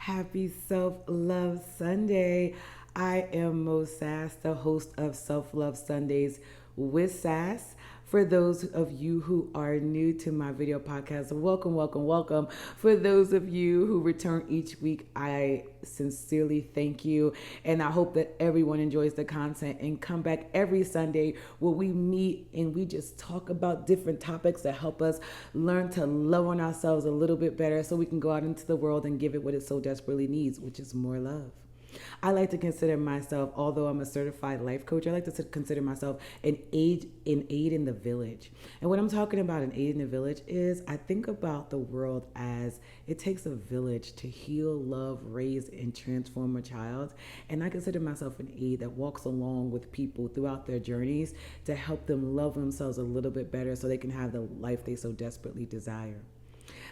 Happy Self-Love Sunday. I am Moe Sass, the host of Self-Love Sundays with Sass. For those of you who are new to my video podcast, welcome, welcome, welcome. For those of you who return each week, I sincerely thank you. And I hope that everyone enjoys the content and come back every Sunday where we meet and we just talk about different topics that help us learn to love on ourselves a little bit better so we can go out into the world and give it what it so desperately needs, which is more love. I like to consider myself, although I'm a certified life coach, I like to consider myself an aid in the village. And what I'm talking about an aid in the village is I think about the world as it takes a village to heal, love, raise, and transform a child. And I consider myself an aid that walks along with people throughout their journeys to help them love themselves a little bit better so they can have the life they so desperately desire.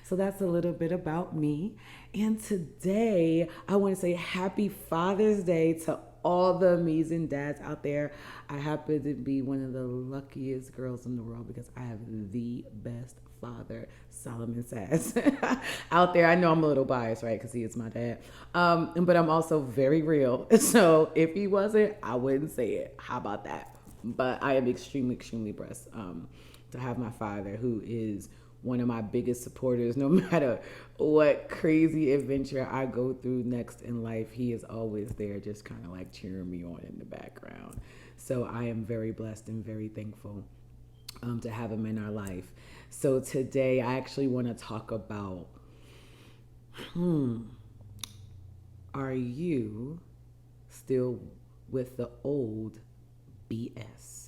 So that's a little bit about me. And today I want to say happy Father's Day to all the amazing dads out there. I happen to be one of the luckiest girls in the world because I have the best father, Solomon Sass, out there. I know I'm a little biased, right? Because he is my dad. But I'm also very real. So if he wasn't, I wouldn't say it. How about that? But I am extremely, extremely blessed to have my father, who is one of my biggest supporters. No matter what crazy adventure I go through next in life, he is always there, just kind of like cheering me on in the background. So I am very blessed and very thankful to have him in our life. So today I actually want to talk about, are you still with the old BS?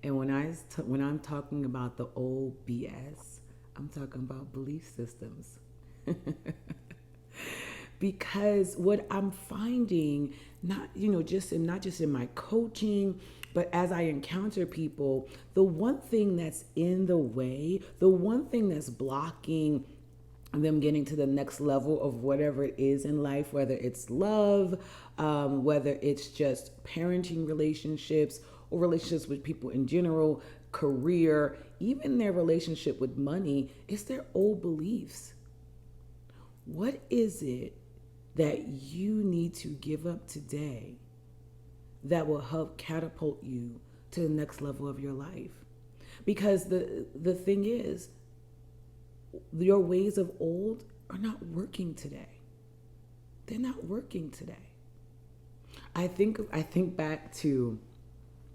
And when I'm talking about the old BS, I'm talking about belief systems. Because what I'm finding, not just in my coaching, but as I encounter people, the one thing that's in the way, the one thing that's blocking them getting to the next level of whatever it is in life, whether it's love, whether it's just parenting relationships, or relationships with people in general, career, even their relationship with money, is their old beliefs. What is it that you need to give up today that will help catapult you to the next level of your life? Because the thing is, your ways of old are not working today. They're not working today. I think back to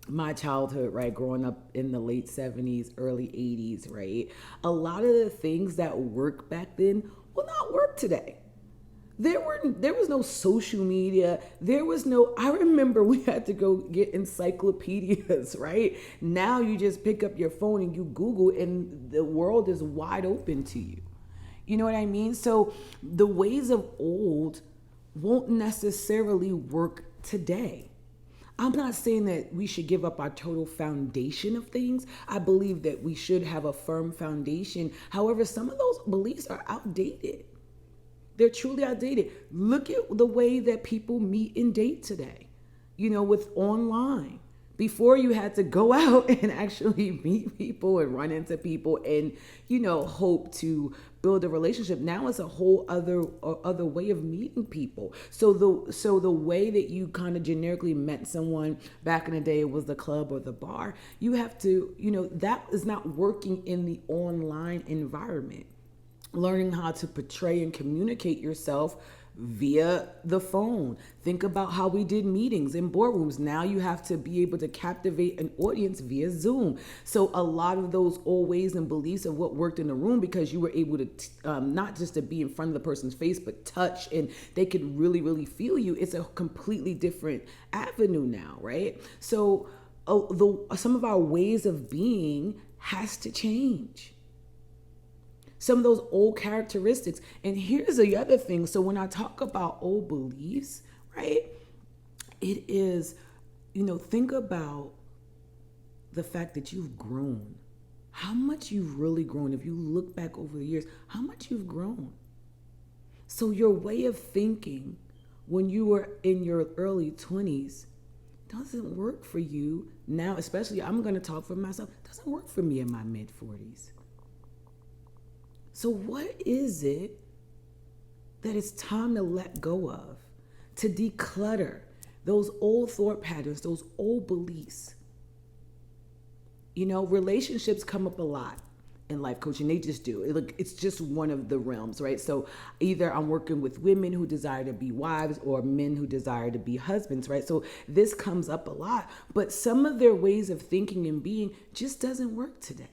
my childhood, right? Growing up in the late 70s, early 80s, right? A lot of the things that worked back then will not work today. There was no social media. I remember we had to go get encyclopedias, right? Now you just pick up your phone and you Google and the world is wide open to you. You know what I mean? So the ways of old won't necessarily work today. I'm not saying that we should give up our total foundation of things. I believe that we should have a firm foundation. However, some of those beliefs are outdated. They're truly outdated. Look at the way that people meet and date today, with online. Before you had to go out and actually meet people and run into people and, hope to build a relationship. Now it's a whole other way of meeting people. So the way that you kind of generically met someone back in the day, it was the club or the bar. You have to, that is not working in the online environment. Learning how to portray and communicate yourself via the phone. Think about how we did meetings in boardrooms. Now you have to be able to captivate an audience via Zoom. So a lot of those old ways and beliefs of what worked in the room, because you were able to not just to be in front of the person's face, but touch, and they could really, really feel you. It's a completely different avenue now, right? So some of our ways of being has to change. Some of those old characteristics. And here's the other thing. So when I talk about old beliefs, right, it is, think about the fact that you've grown. How much you've really grown. If you look back over the years, how much you've grown. So your way of thinking when you were in your early 20s doesn't work for you now, especially I'm going to talk for myself, doesn't work for me in my mid 40s. So what is it that it's time to let go of, to declutter those old thought patterns, those old beliefs. Relationships come up a lot in life coaching. They just do. It's just one of the realms, right? So either I'm working with women who desire to be wives or men who desire to be husbands, right? So this comes up a lot, but some of their ways of thinking and being just doesn't work today.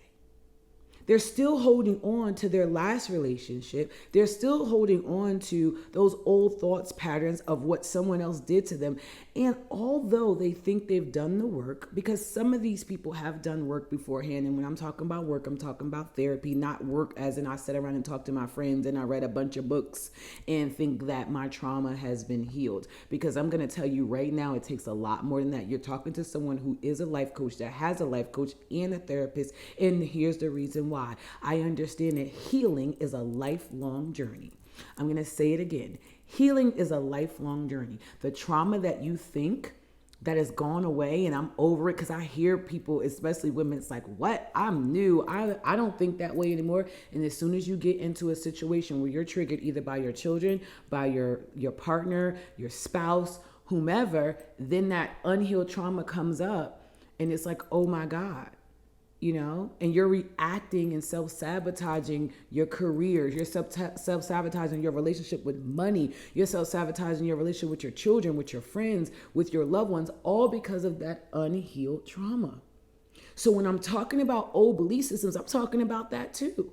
They're still holding on to their last relationship. They're still holding on to those old thoughts, patterns of what someone else did to them. And although they think they've done the work, because some of these people have done work beforehand. And when I'm talking about work, I'm talking about therapy, not work as in I sat around and talked to my friends and I read a bunch of books and think that my trauma has been healed. Because I'm going to tell you right now, it takes a lot more than that. You're talking to someone who is a life coach, that has a life coach and a therapist. And here's the reason why. I understand that healing is a lifelong journey. I'm going to say it again. Healing is a lifelong journey. The trauma that you think that has gone away and I'm over it, because I hear people, especially women, it's like, what? I'm new. I don't think that way anymore. And as soon as you get into a situation where you're triggered either by your children, by your partner, your spouse, whomever, then that unhealed trauma comes up and it's like, oh my God. And you're reacting and self-sabotaging your career. You're self-sabotaging your relationship with money. You're self-sabotaging your relationship with your children, with your friends, with your loved ones, all because of that unhealed trauma. So when I'm talking about old belief systems, I'm talking about that too.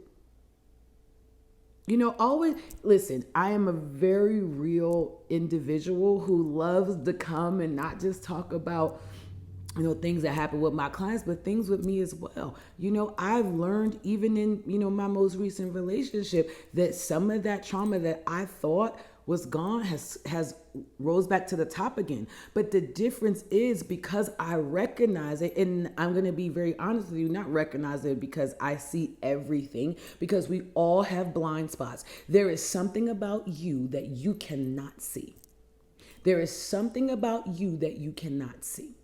Always listen, I am a very real individual who loves to come and not just talk about things that happen with my clients, but things with me as well. I've learned even in, my most recent relationship that some of that trauma that I thought was gone has rose back to the top again. But the difference is because I recognize it, and I'm going to be very honest with you, not recognize it because I see everything, because we all have blind spots. There is something about you that you cannot see. There is something about you that you cannot see.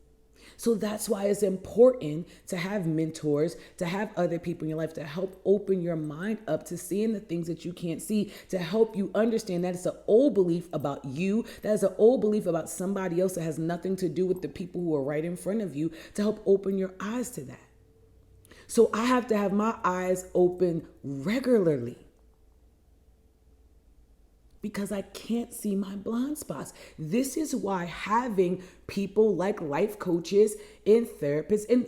So that's why it's important to have mentors, to have other people in your life to help open your mind up to seeing the things that you can't see, to help you understand that it's an old belief about you, that is an old belief about somebody else that has nothing to do with the people who are right in front of you, to help open your eyes to that. So I have to have my eyes open regularly, because I can't see my blind spots. This is why having people like life coaches and therapists, and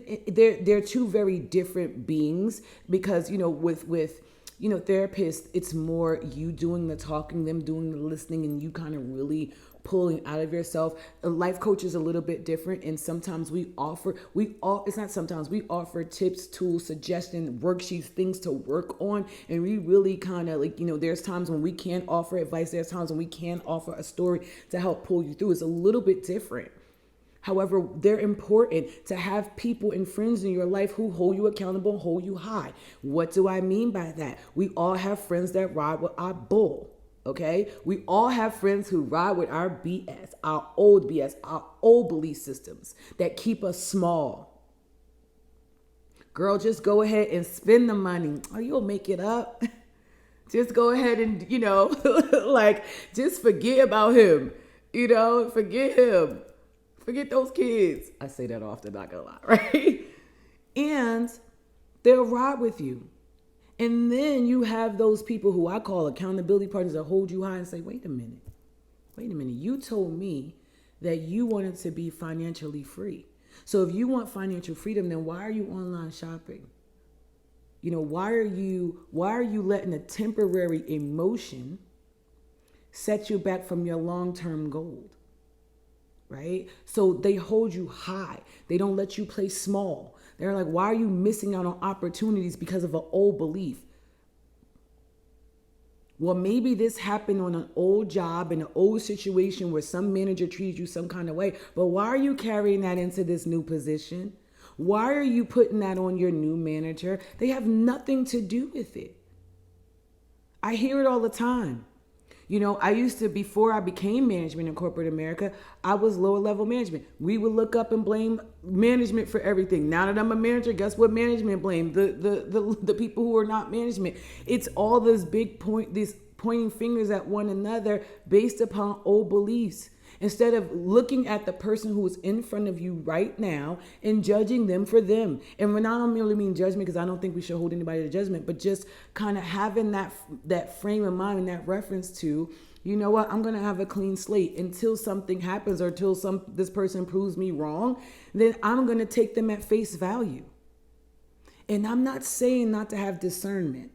they're two very different beings, because, with therapists, it's more you doing the talking, them doing the listening, and you kind of really pulling out of yourself. A life coach is a little bit different, and sometimes we offer tips, tools, suggestions, worksheets, things to work on, and we really kind of there's times when we can't offer advice, there's times when we can offer a story to help pull you through. It's a little bit different. However, they're important to have people and friends in your life who hold you accountable and hold you high. What do I mean by that? We all have friends that ride with our bull. Okay, we all have friends who ride with our BS, our old BS, our old belief systems that keep us small. Girl, just go ahead and spend the money. Oh, you'll make it up. Just go ahead and, just forget about him. Forget him. Forget those kids. I say that often, not gonna lie, right? And they'll ride with you. And then you have those people who I call accountability partners that hold you high and say, wait a minute. You told me that you wanted to be financially free. So if you want financial freedom, then why are you online shopping? Why are you letting a temporary emotion set you back from your long-term goal? Right? So they hold you high. They don't let you play small. They're like, why are you missing out on opportunities because of an old belief? Well, maybe this happened on an old job, in an old situation where some manager treated you some kind of way. But why are you carrying that into this new position? Why are you putting that on your new manager? They have nothing to do with it. I hear it all the time. I used to, before I became management in corporate America, I was lower level management. We would look up and blame management for everything. Now that I'm a manager, guess what management blame? The people who are not management. It's all this pointing fingers at one another based upon old beliefs. Instead of looking at the person who is in front of you right now and judging them for them. And when I don't really mean judgment, because I don't think we should hold anybody to judgment, but just kind of having that frame of mind and that reference to, you know what, I'm going to have a clean slate until something happens or until this person proves me wrong. Then I'm going to take them at face value. And I'm not saying not to have discernment,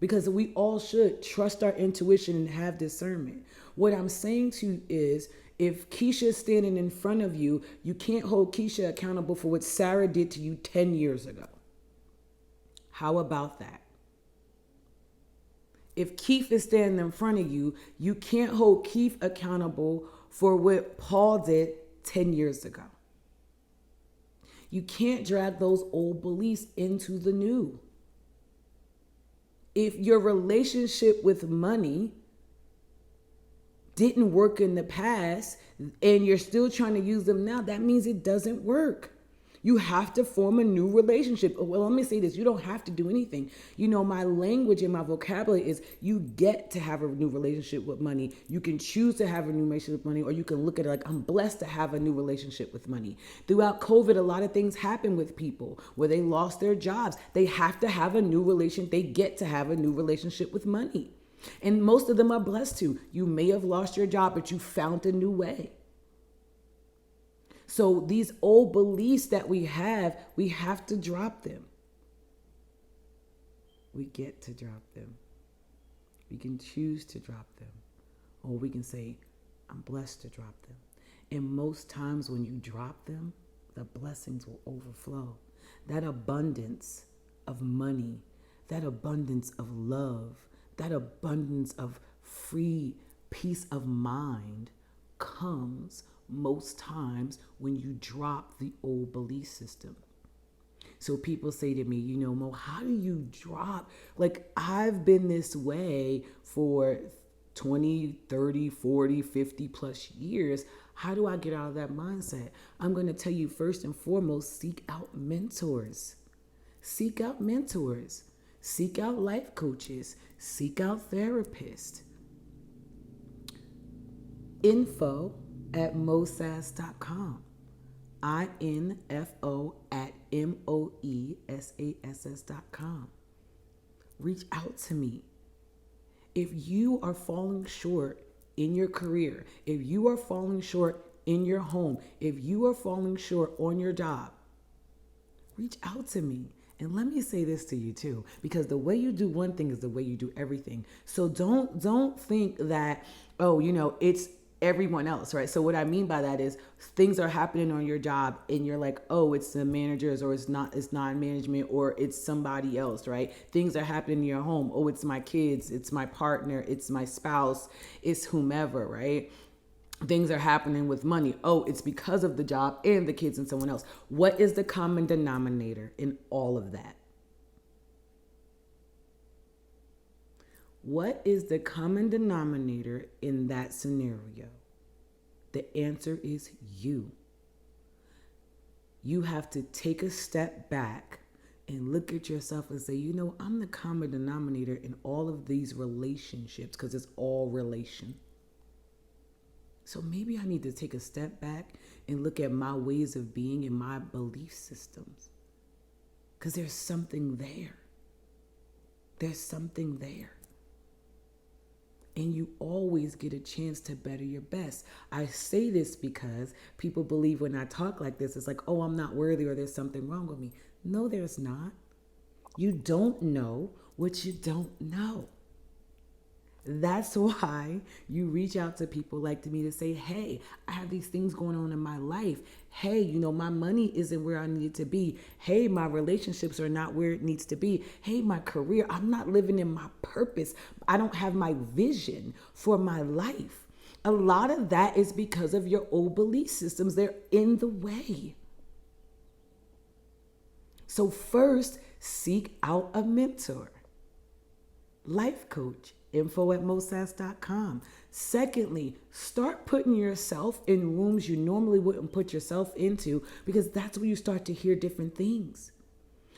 because we all should trust our intuition and have discernment. What I'm saying to you is, if Keisha is standing in front of you, you can't hold Keisha accountable for what Sarah did to you 10 years ago. How about that? If Keith is standing in front of you, you can't hold Keith accountable for what Paul did 10 years ago. You can't drag those old beliefs into the new. If your relationship with money didn't work in the past and you're still trying to use them now, that means it doesn't work. You have to form a new relationship. Well, let me say this. You don't have to do anything. You know, my language and my vocabulary is you get to have a new relationship with money. You can choose to have a new relationship with money, or you can look at it like, I'm blessed to have a new relationship with money. Throughout COVID, a lot of things happen with people where they lost their jobs. They have to have a new relation. They get to have a new relationship with money. And most of them are blessed to. You may have lost your job, but you found a new way. So these old beliefs that we have to drop them. We get to drop them. We can choose to drop them. Or we can say, I'm blessed to drop them. And most times when you drop them, the blessings will overflow. That abundance of money, that abundance of love, that abundance of free peace of mind comes most times when you drop the old belief system. So people say to me, you know, Mo, how do you drop? Like, I've been this way for 20, 30, 40, 50 plus years. How do I get out of that mindset? I'm going to tell you, first and foremost, seek out mentors. Seek out mentors. Seek out life coaches. Seek out therapists. info@moesass.com. info@moesass.com. Reach out to me. If you are falling short in your career, if you are falling short in your home, if you are falling short on your job, reach out to me. And let me say this to you too, because the way you do one thing is the way you do everything. So don't think that, oh, you know, it's everyone else, right? So what I mean by that is things are happening on your job and you're like, oh, it's the managers, or it's not management, or it's somebody else, right? Things are happening in your home. Oh, it's my kids, it's my partner, it's my spouse, it's whomever, right? Things are happening with money. Oh, it's because of the job and the kids and someone else. What is the common denominator in all of that? What is the common denominator in that scenario? The answer is you. You have to take a step back and look at yourself and say, you know, I'm the common denominator in all of these relationships, because it's all relation. So maybe I need to take a step back and look at my ways of being and my belief systems, because there's something there. There's something there. And you always get a chance to better your best. I say this because people believe when I talk like this, it's like, oh, I'm not worthy, or there's something wrong with me. No, there's not. You don't know what you don't know. That's why you reach out to people like me to say, hey, I have these things going on in my life. Hey, you know, my money isn't where I need it to be. Hey, my relationships are not where it needs to be. Hey, my career, I'm not living in my purpose. I don't have my vision for my life. A lot of that is because of your old belief systems. They're in the way. So first, seek out a mentor, life coach, info@moesass.com. Secondly, start putting yourself in rooms you normally wouldn't put yourself into, because that's where you start to hear different things.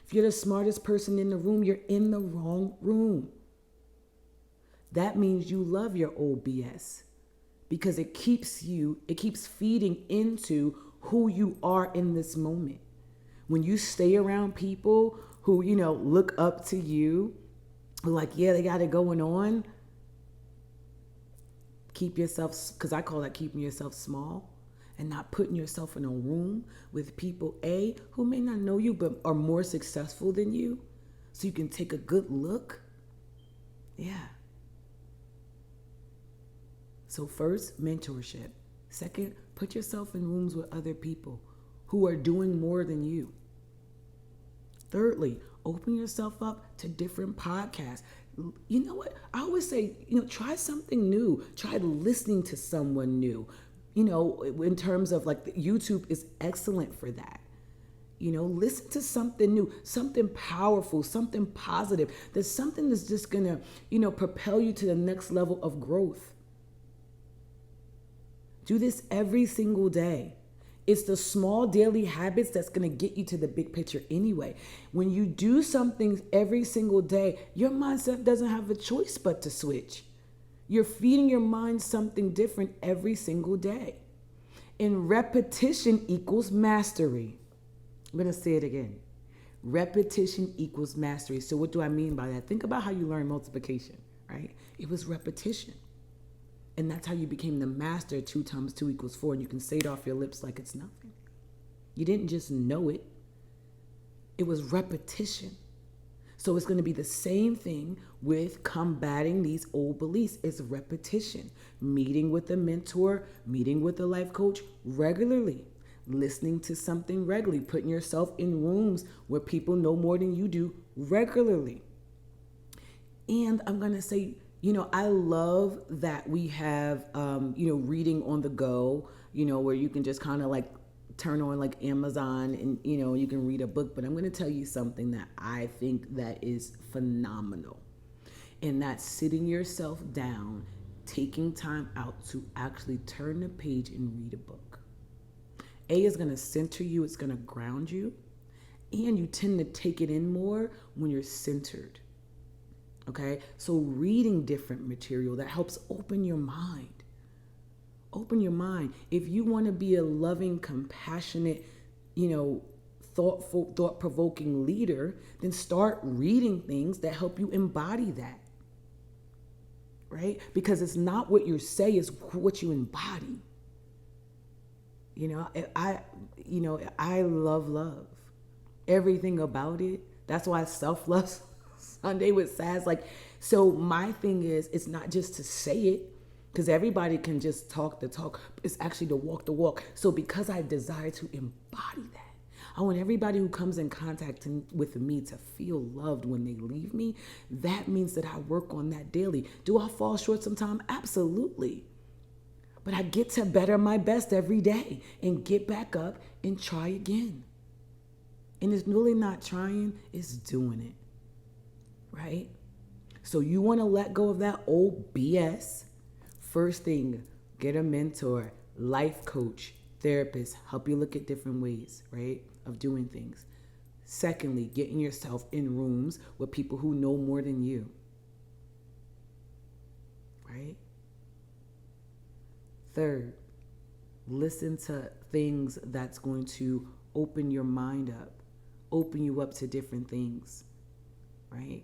If you're the smartest person in the room, you're in the wrong room. that means you love your old BS because it keeps feeding into who you are in this moment. When you stay around people who, look up to you, who like, yeah, they got it going on, keep yourself, because I call that keeping yourself small and not putting yourself in a room with people, A, who may not know you but are more successful than you, so you can take a good look. Yeah. So first, mentorship. Second, put yourself in rooms with other people who are doing more than you. Thirdly, open yourself up to different podcasts. You know what? I always say, try something new. Try listening to someone new. In terms of like YouTube is excellent for that. Listen to something new, something powerful, something positive. There's something that's just gonna, propel you to the next level of growth. Do this every single day. It's the small daily habits that's going to get you to the big picture anyway. When you do something every single day, your mindset doesn't have a choice but to switch. You're feeding your mind something different every single day. And repetition equals mastery. I'm going to say it again. Repetition equals mastery. So what do I mean by that? Think about how you learned multiplication, right? It was repetition. And that's how you became the master. 2 times 2 equals 4. And you can say it off your lips like it's nothing. You didn't just know it. It was repetition. So it's going to be the same thing with combating these old beliefs. It's repetition. Meeting with a mentor, meeting with a life coach regularly. Listening to something regularly. Putting yourself in rooms where people know more than you do regularly. And I'm going to say, I love that we have, reading on the go, where you can just kind of like turn on like Amazon and, you can read a book. But I'm going to tell you something that I think that is phenomenal. And that's sitting yourself down, taking time out to actually turn the page and read a book. A is going to center you. It's going to ground you. And you tend to take it in more when you're centered. Okay, so reading different material that helps open your mind. Open your mind. If you want to be a loving, compassionate, thoughtful, thought-provoking leader, then start reading things that help you embody that. Right? Because it's not what you say, it's what you embody. I love love. Everything about it. That's why self-love Sunday with Sass. So my thing is, it's not just to say it, because everybody can just talk the talk. It's actually to walk the walk. So because I desire to embody that, I want everybody who comes in contact with me to feel loved when they leave me. That means that I work on that daily. Do I fall short sometimes? Absolutely. But I get to better my best every day and get back up and try again. And it's really not trying, it's doing it. Right? So you want to let go of that old BS. First thing, get a mentor, life coach, therapist, help you look at different ways, right, of doing things. Secondly, getting yourself in rooms with people who know more than you. Right? Third, listen to things that's going to open your mind up, open you up to different things. Right?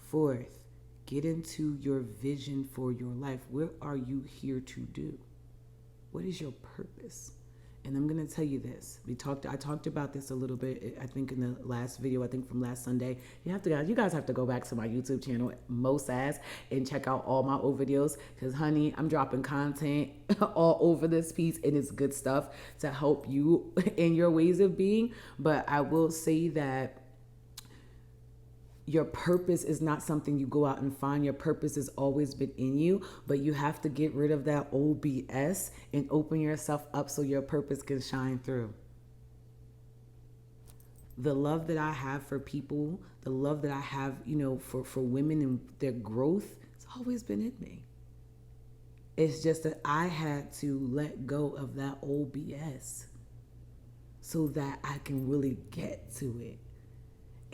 Fourth, get into your vision for your life. What are you here to do? What is your purpose? And I'm going to tell you this. I talked about this a little bit, I think in the last video, I think from last Sunday. You guys have to go back to my YouTube channel, Moe Sass, and check out all my old videos. Because, honey, I'm dropping content all over this piece, and it's good stuff to help you in your ways of being. But I will say that your purpose is not something you go out and find. Your purpose has always been in you, but you have to get rid of that old BS and open yourself up so your purpose can shine through. The love that I have for people, the love that I have, for women and their growth, it's always been in me. It's just that I had to let go of that old BS so that I can really get to it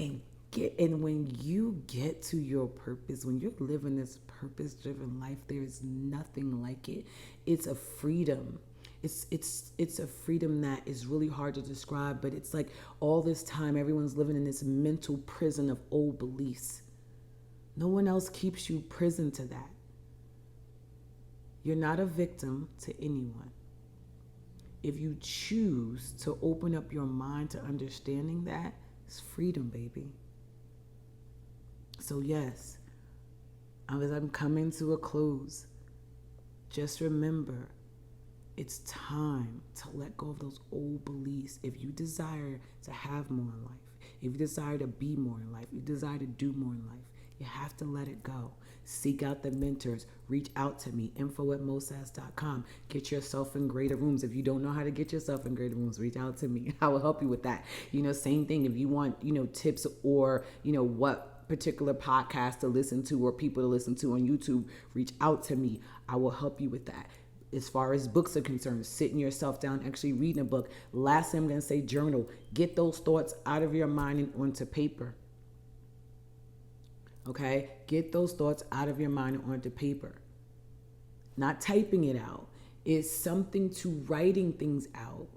and when you get to your purpose, when you're living this purpose-driven life, there's nothing like it. It's a freedom. It's a freedom that is really hard to describe, but it's like all this time everyone's living in this mental prison of old beliefs. No one else keeps you prison to that. You're not a victim to anyone. If you choose to open up your mind to understanding that, it's freedom, baby. So yes, as I'm coming to a close, just remember, it's time to let go of those old beliefs. If you desire to have more in life, if you desire to be more in life, if you desire to do more in life, you have to let it go. Seek out the mentors. Reach out to me, info@moesass.com. Get yourself in greater rooms. If you don't know how to get yourself in greater rooms, reach out to me. I will help you with that. Same thing. If you want, tips or, what particular podcast to listen to or people to listen to on YouTube, reach out to me. I will help you with that. As far as books are concerned, sitting yourself down, actually reading a book. Last thing I'm going to say, journal. Get those thoughts out of your mind and onto paper. Okay? Get those thoughts out of your mind and onto paper. Not typing it out. It's something to writing things out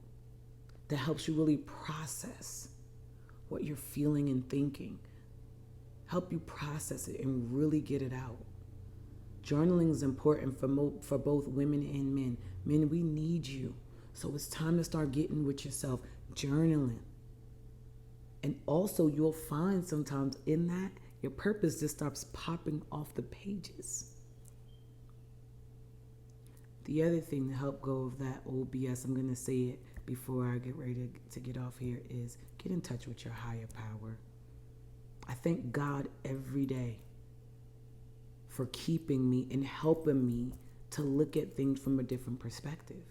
that helps you really process what you're feeling and thinking. Help you process it and really get it out. Journaling is important for both women and men. Men, we need you. So it's time to start getting with yourself, journaling. And also you'll find sometimes in that, your purpose just starts popping off the pages. The other thing to help go of that old BS, I'm going to say it before I get ready to get off here, is get in touch with your higher power. I thank God every day for keeping me and helping me to look at things from a different perspective.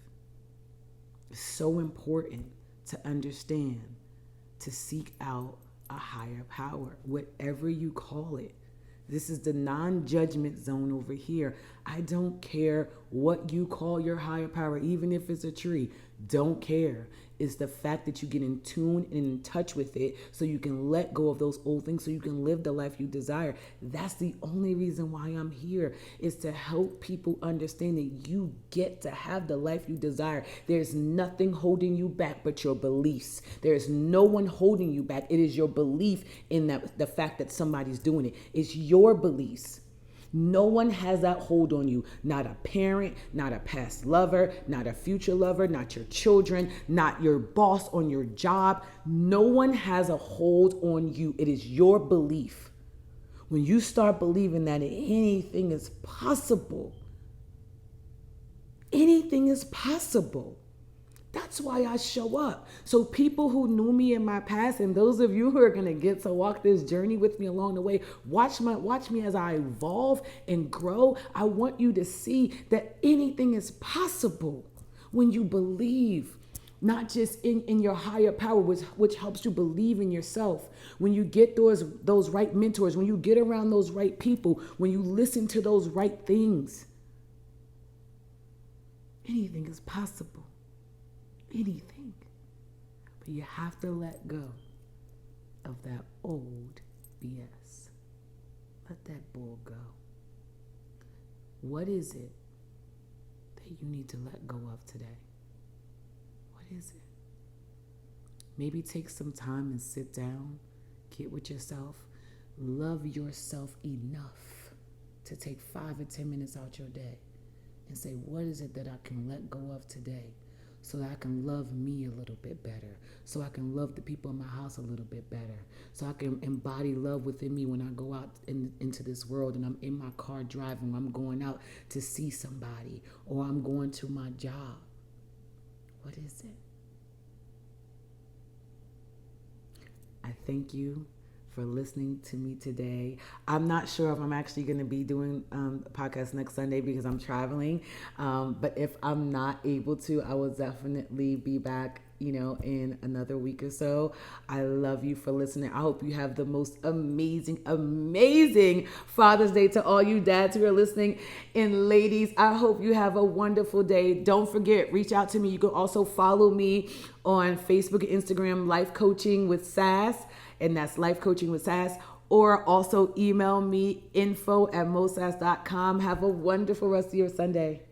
It's so important to understand, to seek out a higher power, whatever you call it. This is the non-judgment zone over here. I don't care what you call your higher power, even if it's a tree. Don't care. It's the fact that you get in tune and in touch with it so you can let go of those old things so you can live the life you desire. That's the only reason why I'm here, is to help people understand that you get to have the life you desire. There's nothing holding you back but your beliefs. There's no one holding you back. It is your belief in the fact that somebody's doing it. It's your beliefs. No one has that hold on you. Not a parent, not a past lover, not a future lover, not your children, not your boss on your job. No one has a hold on you. It is your belief. When you start believing that anything is possible, anything is possible. That's why I show up. So people who knew me in my past, and those of you who are going to get to walk this journey with me along the way, watch me as I evolve and grow. I want you to see that anything is possible when you believe, not just in your higher power, which helps you believe in yourself. When you get those right mentors, when you get around those right people, when you listen to those right things, anything is possible. Anything. But you have to let go of that old BS. Let that bull go. What is it that you need to let go of today? What is it? Maybe take some time and sit down, get with yourself, love yourself enough to take 5 or 10 minutes out your day and say, what is it that I can let go of today? So that I can love me a little bit better. So I can love the people in my house a little bit better. So I can embody love within me when I go out into this world and I'm in my car driving, or I'm going out to see somebody, or I'm going to my job. What is it? I thank you for listening to me today. I'm not sure if I'm actually going to be doing a podcast next Sunday because I'm traveling. But if I'm not able to, I will definitely be back, in another week or so. I love you for listening. I hope you have the most amazing, amazing Father's Day to all you dads who are listening. And ladies, I hope you have a wonderful day. Don't forget, reach out to me. You can also follow me on Facebook and Instagram, Life Coaching with Sass. and that's Life Coaching with Sass. Or also email me info@mosass.com. Have a wonderful rest of your Sunday.